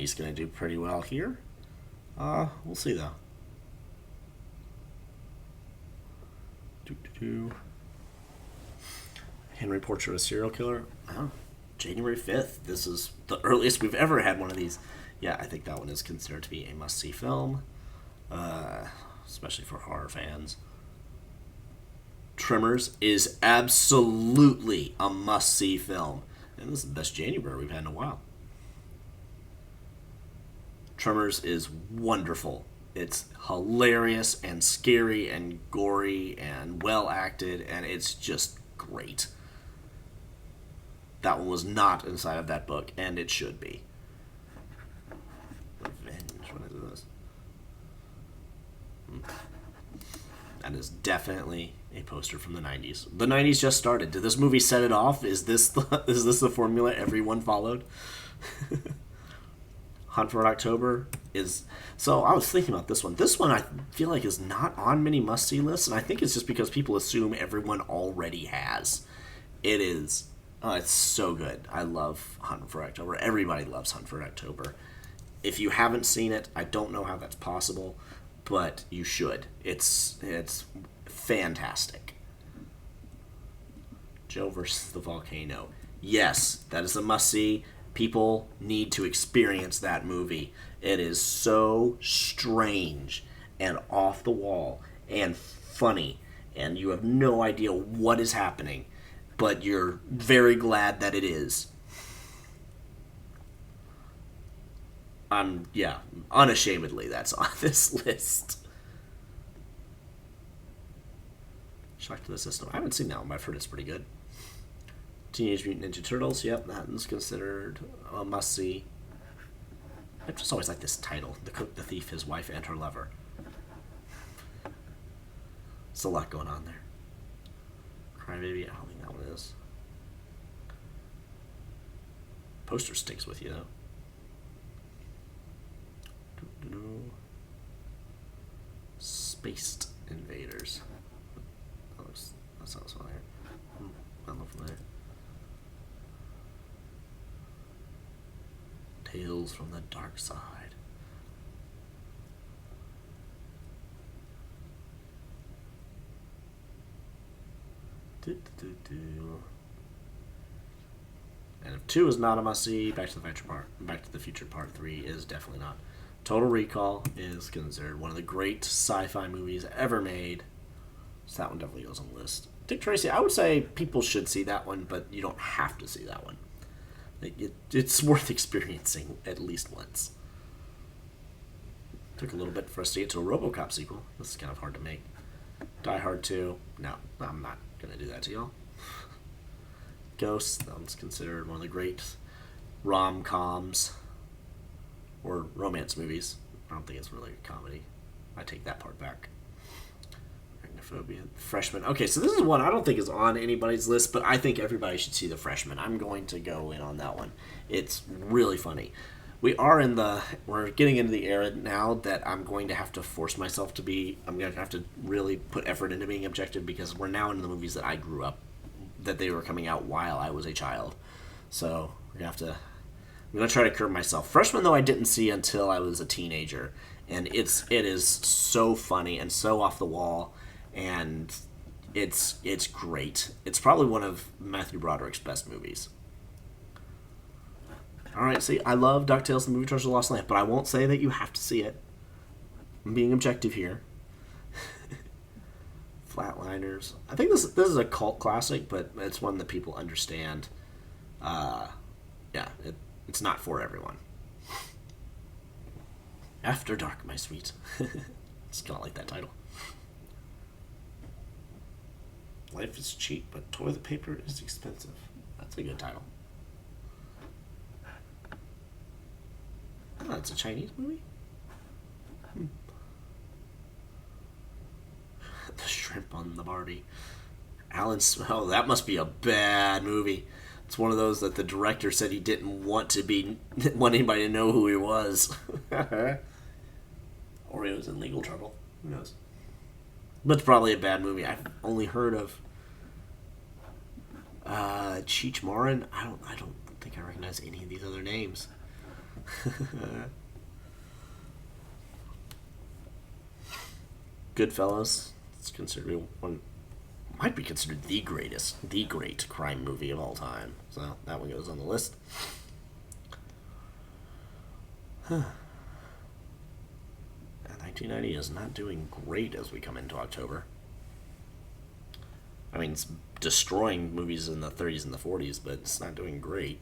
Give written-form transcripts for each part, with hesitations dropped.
He's going to do pretty well here. We'll see though. Doo-doo-doo. Henry Portrait of a Serial Killer. Oh, January 5th. This is the earliest we've ever had one of these. Yeah, I think that one is considered to be a must see film, especially for horror fans. Tremors is absolutely a must see film. And this is the best January we've had in a while. Tremors is wonderful. It's hilarious and scary and gory and well acted, and it's just great. That one was not inside of that book, and it should be. Revenge. What is this? That is definitely a poster from the 90s. The 90s just started. Did this movie set it off? Is this the formula everyone followed? Hunt for Red October is... So I was thinking about this one. This one I feel like is not on many must-see lists, and I think it's just because people assume everyone already has. It is. Oh, it's so good. I love Hunt for Red October. Everybody loves Hunt for Red October. If you haven't seen it, I don't know how that's possible, but you should. It's fantastic. Joe versus the Volcano. Yes, that is a must-see. People need to experience that movie. It is so strange and off the wall and funny, and you have no idea what is happening, but you're very glad that it is. Yeah, unashamedly, that's on this list. Shock to the System. I haven't seen that one, but I've heard it's pretty good. Teenage Mutant Ninja Turtles. Yep, that one's considered a must see. I just always like this title: The Cook, the Thief, His Wife, and Her Lover. There's a lot going on there. Crybaby. I don't think that one is. Poster sticks with you though. Spaced Invaders. That sounds familiar. I love familiar. Tales from the Dark Side. And if 2 is not a must see, Back to the Future Part 3 is definitely not. Total Recall is considered one of the great sci-fi movies ever made. So that one definitely goes on the list. Dick Tracy, I would say people should see that one, but you don't have to see that one. It's worth experiencing at least once. Took a little bit for us to get to a RoboCop sequel. This is kind of hard to make. Die Hard 2. No, I'm not going to do that to y'all. Ghost. That one's considered one of the great rom-coms or romance movies. I don't think it's really a comedy. I take that part back. Arachnophobia. Freshman. Okay, so this is one I don't think is on anybody's list, but I think everybody should see The Freshman. I'm going to go in on that one. It's really funny. We're getting into the era now that I'm going to have to force myself to be, I'm going to have to really put effort into being objective because we're now into the movies that I grew up, that they were coming out while I was a child. So we're going to have to, I'm going to try to curb myself. Freshman, though, I didn't see until I was a teenager, and it is so funny and so off the wall, and it's great. It's probably one of Matthew Broderick's best movies. All right, see, I love DuckTales, the movie Treasure of the Lost Lamp, but I won't say that you have to see it. I'm being objective here. Flatliners. I think this is a cult classic, but it's one that people understand. It's not for everyone. After Dark, my sweet. It's kind of like that title. Life is cheap, but toilet paper is expensive. That's a good title. Oh, it's a Chinese movie? The shrimp on the Barbie. Oh, that must be a bad movie. It's one of those that the director said he didn't want anybody to know who he was. Or he was in legal trouble. Who knows? But it's probably a bad movie. I've only heard of Cheech Marin. I don't think I recognize any of these other names. Goodfellas. It's considered one, might be considered the great crime movie of all time. So that one goes on the list. 1990 is not doing great as we come into October. I mean, it's destroying movies in the 30s and the 40s, but it's not doing great.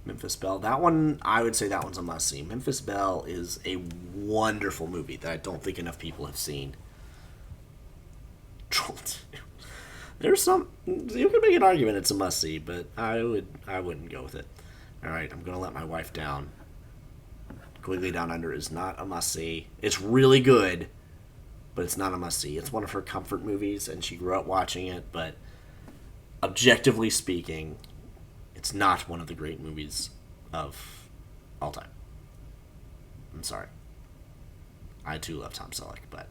Memphis Belle. That one, I would say that one's a must-see. Memphis Belle is a wonderful movie that I don't think enough people have seen. There's some... You can make an argument it's a must-see, but I wouldn't go with it. Alright, I'm going to let my wife down. Quigley Down Under is not a must-see. It's really good, but it's not a must-see. It's one of her comfort movies, and she grew up watching it, but objectively speaking, it's not one of the great movies of all time. I'm sorry. I too love Tom Selleck, but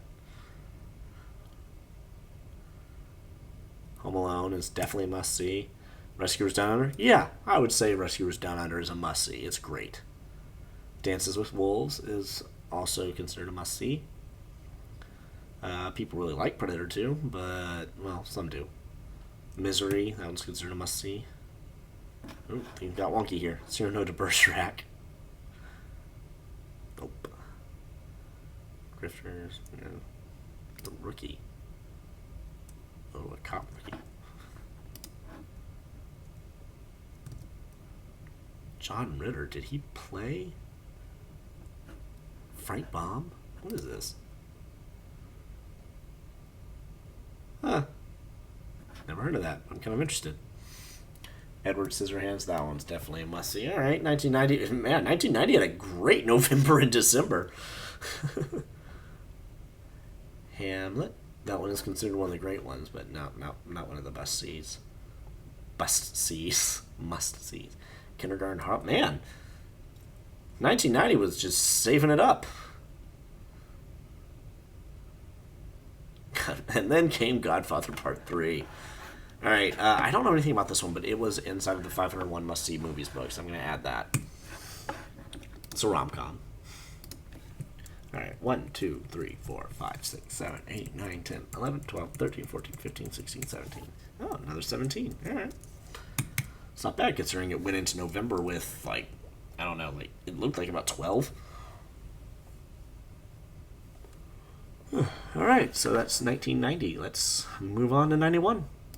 Home Alone is definitely a must-see. Rescuers Down Under? Yeah, I would say Rescuers Down Under is a must-see. It's great. Dances with Wolves is also considered a must-see. People really like Predator 2, but, well, some do. Misery, that one's considered a must-see. Oh, things got wonky here. Cyrano No to Bergerac. Nope. Grifters. Yeah. The Rookie. Oh, a cop rookie. John Ritter, did he play Frank Baum? What is this? Huh. Never heard of that. I'm kind of interested. Edward Scissorhands, that one's definitely a must-see. All right, 1990. Man, 1990 had a great November and December. Hamlet. That one is considered one of the great ones, but not one of the best sees. Must-sees. Kindergarten Hop. Man, 1990 was just saving it up. And then came Godfather Part 3. All right, I don't know anything about this one, but it was inside of the 501 must-see movies book, so I'm going to add that. It's a rom-com. All right, 1, 2, 3, 4, 5, 6, 7, 8, 9, 10, 11, 12, 13, 14, 15, 16, 17. Oh, another 17. All right. It's not bad considering it went into November with, like, I don't know, like, it looked like about 12. All right, so that's 1990. Let's move on to 91.